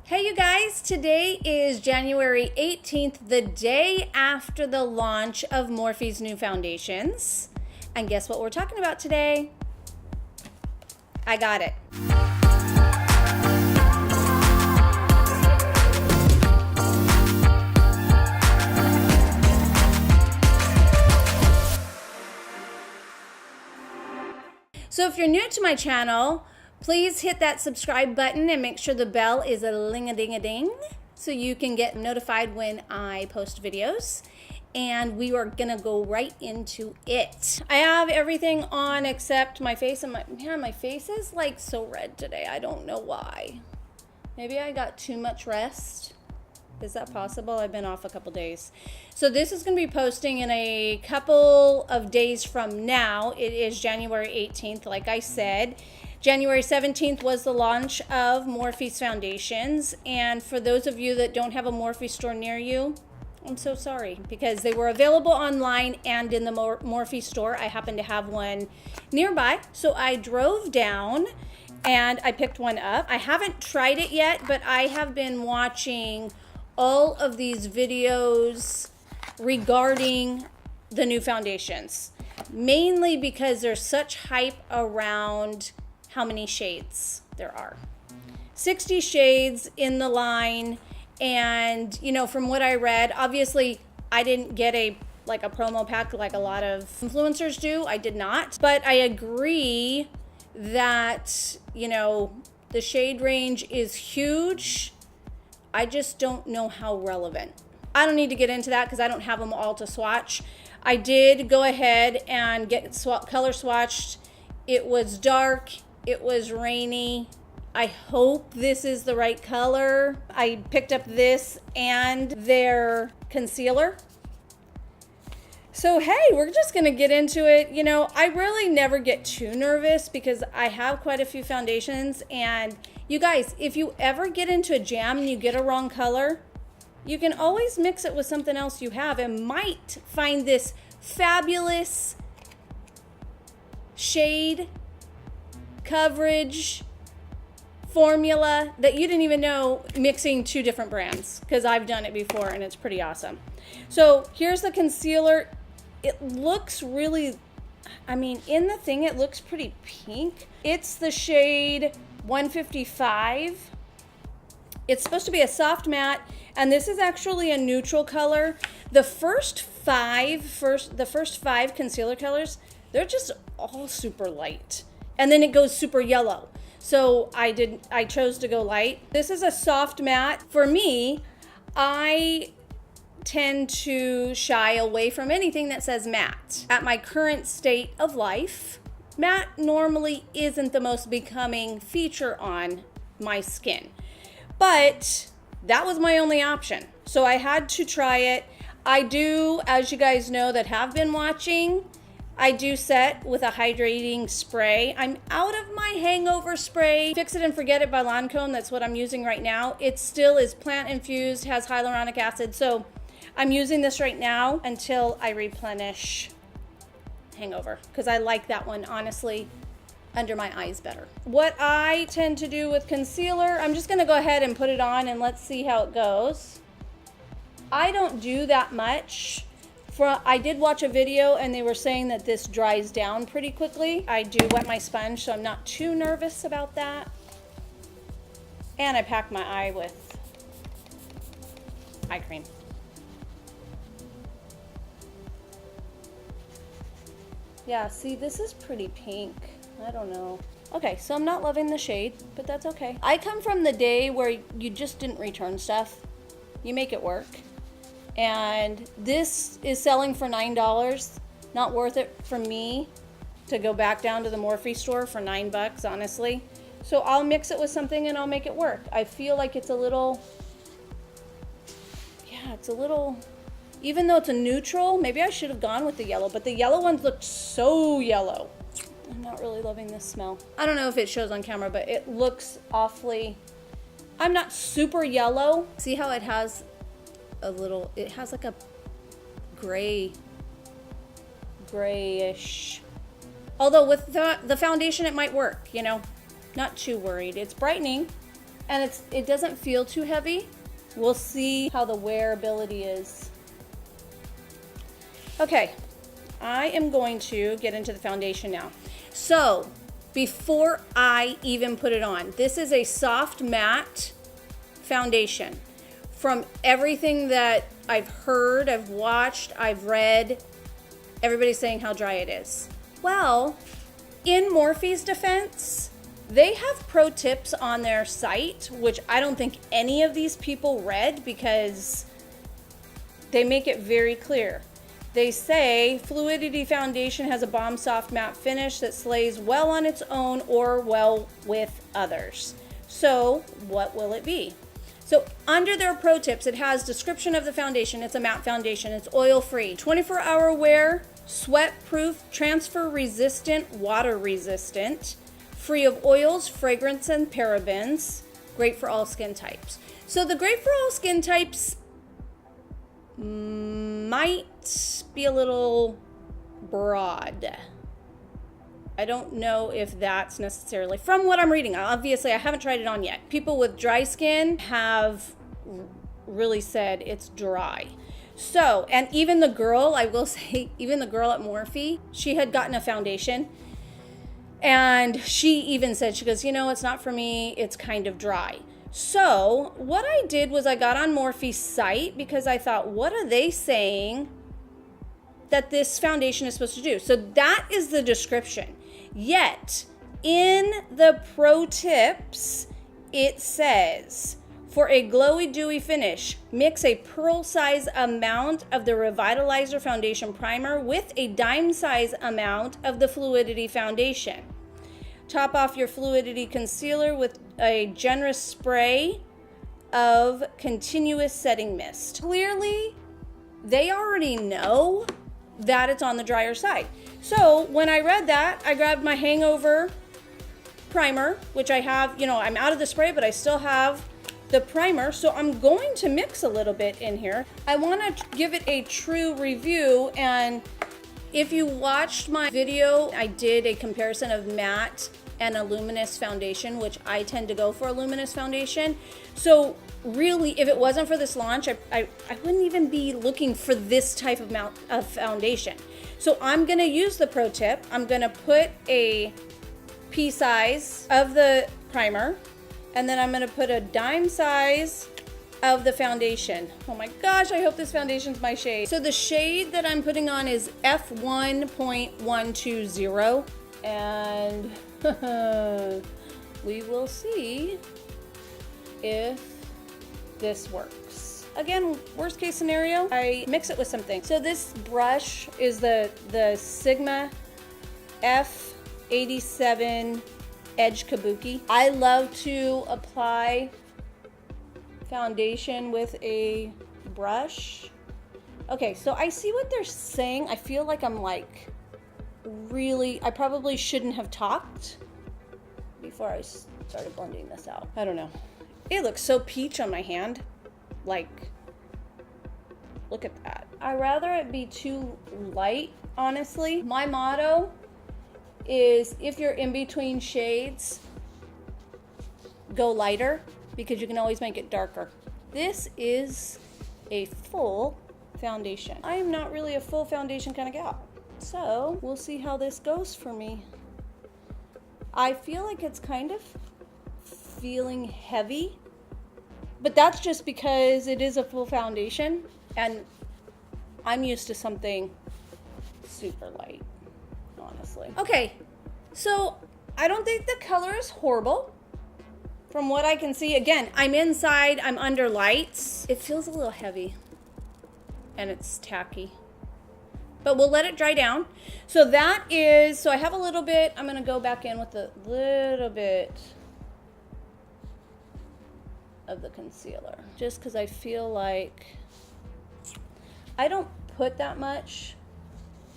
Hey you guys, today is January 18th, the day after the launch of Morphe's new foundations. And guess what we're talking about today? I got it. So if you're new to my channel, please hit that subscribe button and make sure the bell is a ling-a-ding-a-ding so you can get notified when I post videos. And we are gonna go right into it. I have everything on except my face, and my face is like so red today. I don't know why. Maybe I got too much rest. Is that possible? I've been off a couple days. So this is going to be posting in a couple of days from now. It is January 18th, like I said. January 17th was the launch of Morphe's foundations. And for those of you that don't have a Morphe store near you, I'm so sorry, because they were available online and in the Morphe store. I happen to have one nearby. So I drove down and I picked one up. I haven't tried it yet, but I have been watching all of these videos regarding the new foundations, mainly because there's such hype around how many shades there are. 60 shades in the line, and you know, from what I read, obviously I didn't get a promo pack like a lot of influencers do. I did not, but I agree that, you know, the shade range is huge. I just don't know how relevant. I don't need to get into that because I don't have them all to swatch. I did go ahead and get color swatched. It was dark, it was rainy. I hope this is the right color. I picked up this and their concealer. So hey, we're just gonna get into it. You know, I really never get too nervous because I have quite a few foundations, and you guys, if you ever get into a jam and you get a wrong color, you can always mix it with something else you have and might find this fabulous shade, coverage, formula that you didn't even know, mixing two different brands, because I've done it before and it's pretty awesome. So here's the concealer. It looks really, I mean, in the thing, it looks pretty pink. It's the shade 155. It's supposed to be a soft matte, and this is actually a neutral color. The first five concealer colors, they're just all super light, and then it goes super yellow. So I chose to go light. This is a soft matte. For me, I tend to shy away from anything that says matte. At my current state of life, matte normally isn't the most becoming feature on my skin, but that was my only option. So I had to try it. I do, as you guys know that have been watching, I do set with a hydrating spray. I'm out of my hangover spray. Fix It and Forget It by Lancome. That's what I'm using right now. It still is plant infused, has hyaluronic acid. So I'm using this right now until I replenish hangover, because I like that one, honestly, under my eyes better. What I tend to do with concealer, I'm just gonna go ahead and put it on and let's see how it goes. I don't do that much. I did watch a video and they were saying that this dries down pretty quickly. I do wet my sponge, so I'm not too nervous about that. And I pack my eye with eye cream. Yeah, see, this is pretty pink. I don't know. Okay, so I'm not loving the shade, but that's okay. I come from the day where you just didn't return stuff. You make it work. And this is selling for $9. Not worth it for me to go back down to the Morphe store for $9, honestly. So I'll mix it with something and I'll make it work. I feel like it's a little, yeah, it's a little, even though it's a neutral, maybe I should have gone with the yellow, but the yellow ones look so yellow. I'm not really loving this smell. I don't know if it shows on camera, but it looks awfully, I'm not super yellow. See how it has a little, it has like a grayish. Although with the foundation, it might work, you know, not too worried. It's brightening. And it doesn't feel too heavy. We'll see how the wearability is. Okay, I am going to get into the foundation now. So, before I even put it on, this is a soft matte foundation. From everything that I've heard, I've watched, I've read, everybody's saying how dry it is. Well, in Morphe's defense, they have pro tips on their site, which I don't think any of these people read because they make it very clear. They say Fluidity Foundation has a bomb soft matte finish that slays well on its own or well with others. So what will it be? So under their pro tips, it has description of the foundation. It's a matte foundation. It's oil-free, 24-hour wear, sweat-proof, transfer-resistant, water-resistant, free of oils, fragrance, and parabens. Great for all skin types. So the great for all skin types might be a little broad. I don't know if that's necessarily, from what I'm reading, obviously I haven't tried it on yet. People with dry skin have really said it's dry. So, and even the girl, I will say, even the girl at Morphe, she had gotten a foundation and she even said, she goes, you know, it's not for me, it's kind of dry. So what I did was I got on Morphe's site because I thought, what are they saying that this foundation is supposed to do? So that is the description. Yet in the pro tips, it says, for a glowy, dewy finish, mix a pearl size amount of the Revitalizer Foundation Primer with a dime size amount of the Fluidity Foundation. Top off your Fluidity Concealer with a generous spray of Continuous Setting Mist. Clearly, they already know that it's on the drier side. So when I read that, I grabbed my Hangover primer, which I have, you know, I'm out of the spray, but I still have the primer. So I'm going to mix a little bit in here. I want to give it a true review. And if you watched my video, I did a comparison of matte and a luminous foundation, which I tend to go for a luminous foundation. So really, if it wasn't for this launch, I wouldn't even be looking for this type of amount of foundation. So I'm gonna use the pro tip. I'm gonna put a pea size of the primer, and then I'm gonna put a dime size of the foundation. Oh my gosh, I hope this foundation's my shade. So the shade that I'm putting on is F1.120, and we will see if this works. Again, worst case scenario, I mix it with something. So this brush is the Sigma F87 Edge Kabuki. I love to apply foundation with a brush. Okay, so I see what they're saying. I feel like I'm like really, I probably shouldn't have talked before I started blending this out. I don't know. It looks so peach on my hand. Like, look at that. I'd rather it be too light, honestly. My motto is if you're in between shades, go lighter, because you can always make it darker. This is a full foundation. I am not really a full foundation kind of gal. So we'll see how this goes for me. I feel like it's kind of feeling heavy, but that's just because it is a full foundation and I'm used to something super light, honestly. Okay, so I don't think the color is horrible. From what I can see, again, I'm inside, I'm under lights. It feels a little heavy and it's tacky, but we'll let it dry down. So that is, so I have a little bit, I'm gonna go back in with a little bit of the concealer, just because I feel like I don't put that much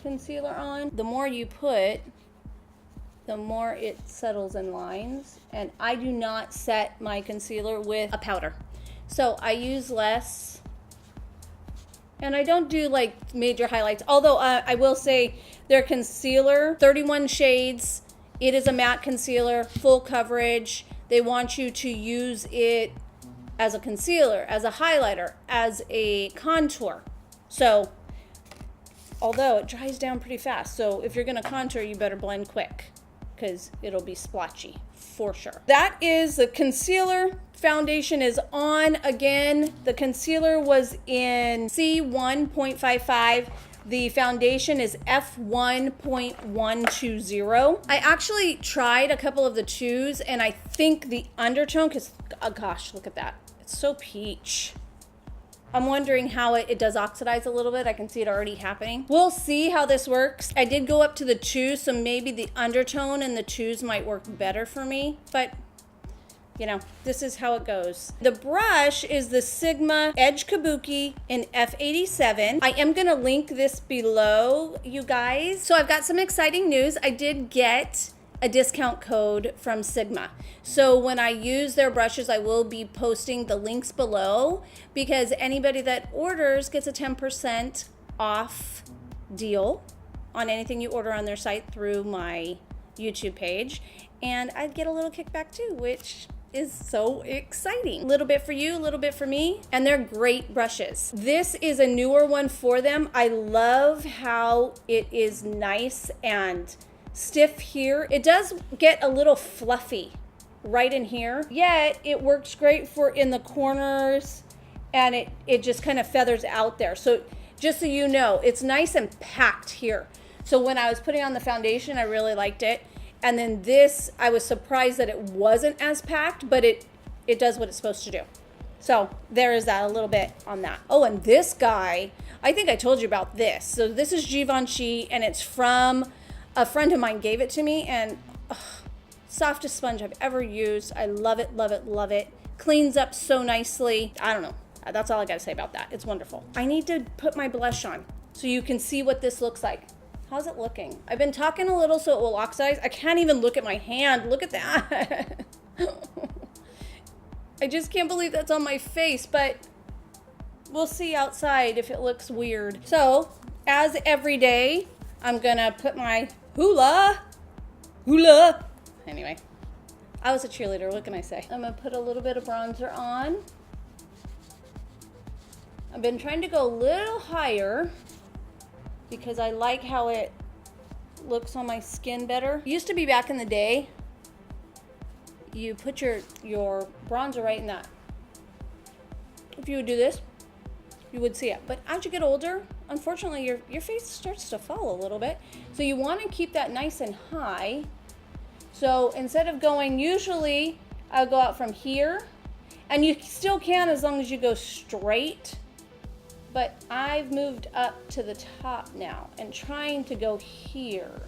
concealer on. The more you put, the more it settles in lines, and I do not set my concealer with a powder, so I use less, and I don't do like major highlights, although I will say their concealer, 31 shades, it is a matte concealer, full coverage. They want you to use it as a concealer, as a highlighter, as a contour. So, although it dries down pretty fast, so if you're gonna contour, you better blend quick because it'll be splotchy for sure. That is the concealer. Foundation is on again. The concealer was in C1.55. The foundation is F1.120. I actually tried a couple of the twos, and I think the undertone, because, oh gosh, look at that. It's so peach. I'm wondering how it does oxidize a little bit. I can see it already happening. We'll see how this works. I did go up to the twos, so maybe the undertone and the twos might work better for me, but you know, this is how it goes. The brush is the Sigma Edge Kabuki in F87. I am gonna link this below, you guys. So I've got some exciting news. I did get a discount code from Sigma. So when I use their brushes, I will be posting the links below, because anybody that orders gets a 10% off deal on anything you order on their site through my YouTube page. And I'd get a little kickback too, which is so exciting. A little bit for you, a little bit for me, and they're great brushes. This is a newer one for them. I love how it is nice and stiff here. It does get a little fluffy right in here, yet it works great for in the corners, and it just kind of feathers out there. So just so you know, it's nice and packed here. So when I was putting on the foundation, I really liked it. And then this, I was surprised that it wasn't as packed, but it does what it's supposed to do. So there is that, a little bit on that. Oh, and this guy, I think I told you about this. So this is Givenchy, and it's from a friend of mine gave it to me, and softest sponge I've ever used. I love it, love it, love it. Cleans up so nicely. I don't know. That's all I gotta say about that. It's wonderful. I need to put my blush on so you can see what this looks like. How's it looking? I've been talking a little so it will oxidize. I can't even look at my hand. Look at that. I just can't believe that's on my face, but we'll see outside if it looks weird. So, as every day, I'm gonna put my hula. Anyway, I was a cheerleader, what can I say? I'm gonna put a little bit of bronzer on. I've been trying to go a little higher because I like how it looks on my skin better. Used to be back in the day, you put your bronzer right in that. If you would do this, you would see it. But as you get older, unfortunately, your face starts to fall a little bit. So you want to keep that nice and high. So instead of going, usually I'll go out from here, and you still can as long as you go straight. But I've moved up to the top now and trying to go here.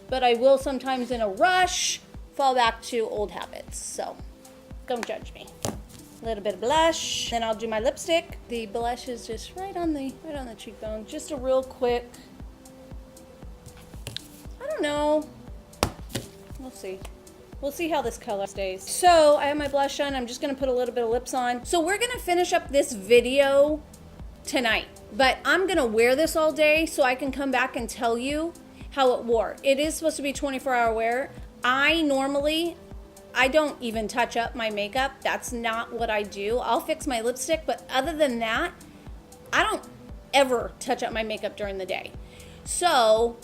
But I will sometimes in a rush fall back to old habits, so don't judge me. A little bit of blush, then I'll do my lipstick. The blush is just right on the cheekbone. Just a real quick, I don't know, we'll see. We'll see how this color stays. So I have my blush on. I'm just gonna put a little bit of lips on. So we're gonna finish up this video tonight, but I'm gonna wear this all day so I can come back and tell you how it wore. It is supposed to be 24-hour wear. I don't even touch up my makeup. That's not what I do. I'll fix my lipstick, but other than that, I don't ever touch up my makeup during the day. So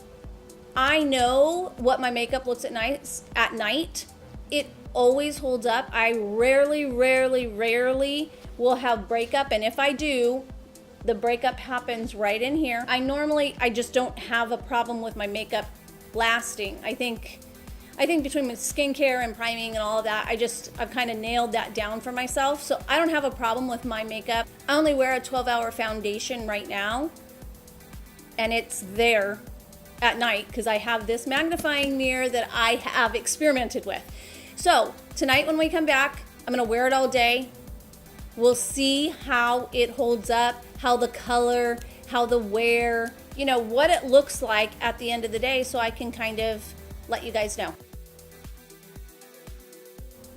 I know what my makeup looks at night. It always holds up. I rarely will have breakup, and if I do, the breakup happens right in here. I just don't have a problem with my makeup lasting. I think between my skincare and priming and all of that, I've kind of nailed that down for myself. So I don't have a problem with my makeup. I only wear a 12-hour foundation right now, and it's there at night because I have this magnifying mirror that I have experimented with. So tonight when we come back, I'm gonna wear it all day. We'll see how it holds up, how the color, how the wear, what it looks like at the end of the day, so I can kind of let you guys know.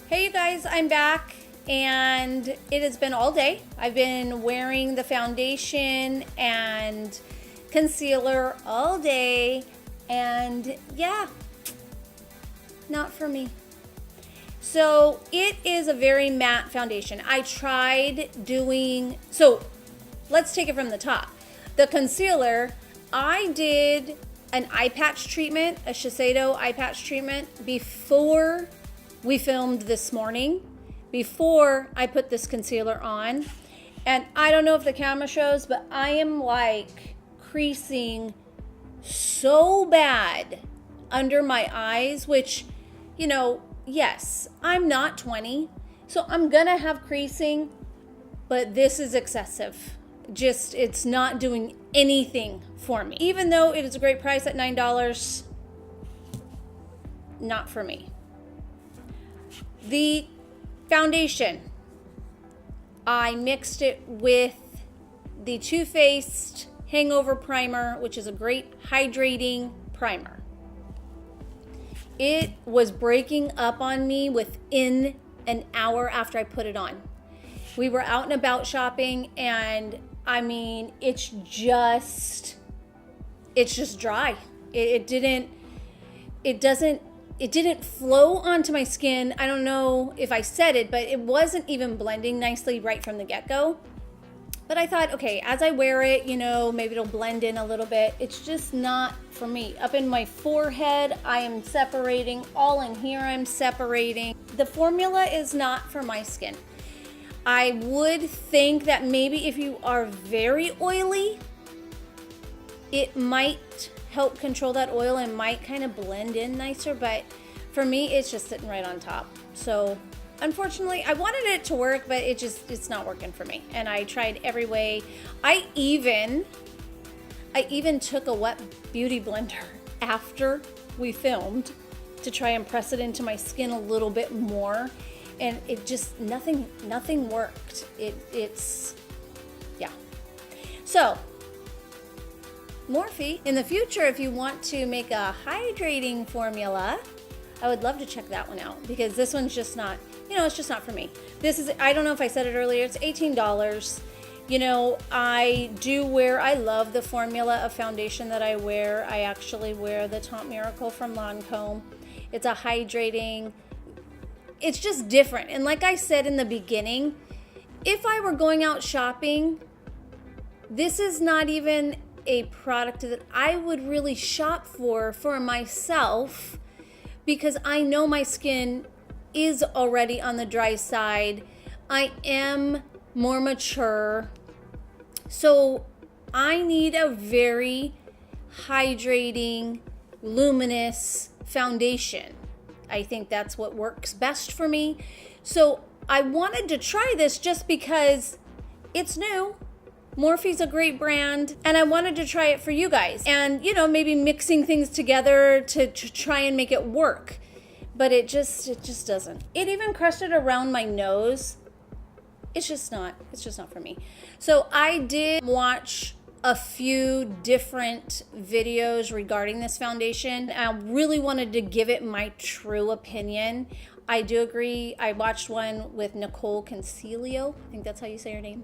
Hey you guys, I'm back, and it has been all day. I've been wearing the foundation and concealer all day, and yeah, not for me. So it is a very matte foundation. I tried doing, so let's take it from the top. The concealer, I did an eye patch treatment, a Shiseido eye patch treatment before we filmed this morning, before I put this concealer on. And I don't know if the camera shows, but I am like creasing so bad under my eyes, which, you know, yes, I'm not 20, so I'm gonna have creasing, but this is excessive. Just, it's not doing anything for me. Even though it is a great price at $9, not for me. The foundation, I mixed it with the Too Faced Hangover Primer, which is a great hydrating primer. It was breaking up on me within an hour after I put it on. We were out and about shopping, and I mean, it's just dry. It didn't flow onto my skin. I don't know if I said it, but it wasn't even blending nicely right from the get-go. But I thought, okay, as I wear it, you know, maybe it'll blend in a little bit. It's just not for me. Up in my forehead, I am separating. All in here, I'm separating. The formula is not for my skin. I would think that maybe if you are very oily, it might help control that oil and might kind of blend in nicer. But for me, it's just sitting right on top. So unfortunately, I wanted it to work, but it's not working for me. And I tried every way. I even took a wet beauty blender after we filmed to try and press it into my skin a little bit more. And it just, nothing worked. It's, yeah. So, Morphe, in the future, if you want to make a hydrating formula, I would love to check that one out, because this one's just not, you know, it's just not for me. This is, I don't know if I said it earlier, it's $18. You know, I love the formula of foundation that I wear. I actually wear the Top Miracle from Lancome. It's a hydrating, it's just different. And like I said in the beginning, if I were going out shopping, this is not even a product that I would really shop for myself, because I know my skin is already on the dry side. I am more mature. So I need a very hydrating, luminous foundation. I think that's what works best for me. So I wanted to try this just because it's new. Morphe's a great brand, and I wanted to try it for you guys. And, you know, maybe mixing things together to try and make it work. But it just doesn't. It even crusted around my nose. It's just not for me. So I did watch a few different videos regarding this foundation. I really wanted to give it my true opinion. I do agree. I watched one with Nicole Concilio. I think that's how you say her name.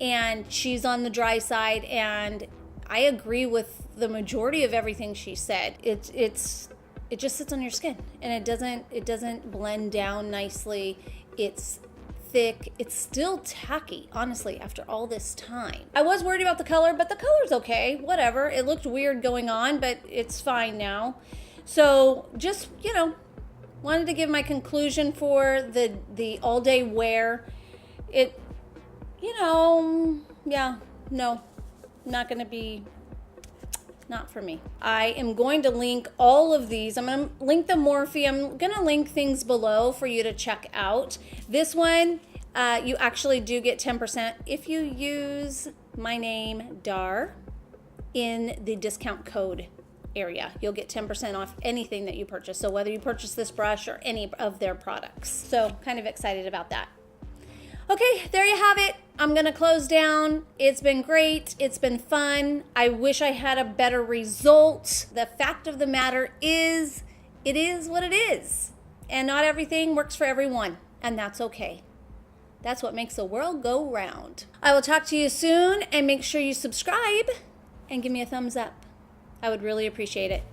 And she's on the dry side, and I agree with the majority of everything she said. It just sits on your skin, and it doesn't blend down nicely. It's thick. It's still tacky, honestly, after all this time. I was worried about the color, but the color's okay. Whatever. It looked weird going on, but it's fine now. So just, you know, wanted to give my conclusion for the all-day wear. It, you know, yeah, no, not going to be, not for me. I am going to link all of these. I'm going to link the Morphe. I'm going to link things below for you to check out. This one, you actually do get 10% if you use my name, Dar, in the discount code area. You'll get 10% off anything that you purchase. So whether you purchase this brush or any of their products. So kind of excited about that. Okay, there you have it. I'm gonna close down. It's been great. It's been fun. I wish I had a better result. The fact of the matter is, it is what it is. And not everything works for everyone. And that's okay. That's what makes the world go round. I will talk to you soon, and make sure you subscribe and give me a thumbs up. I would really appreciate it.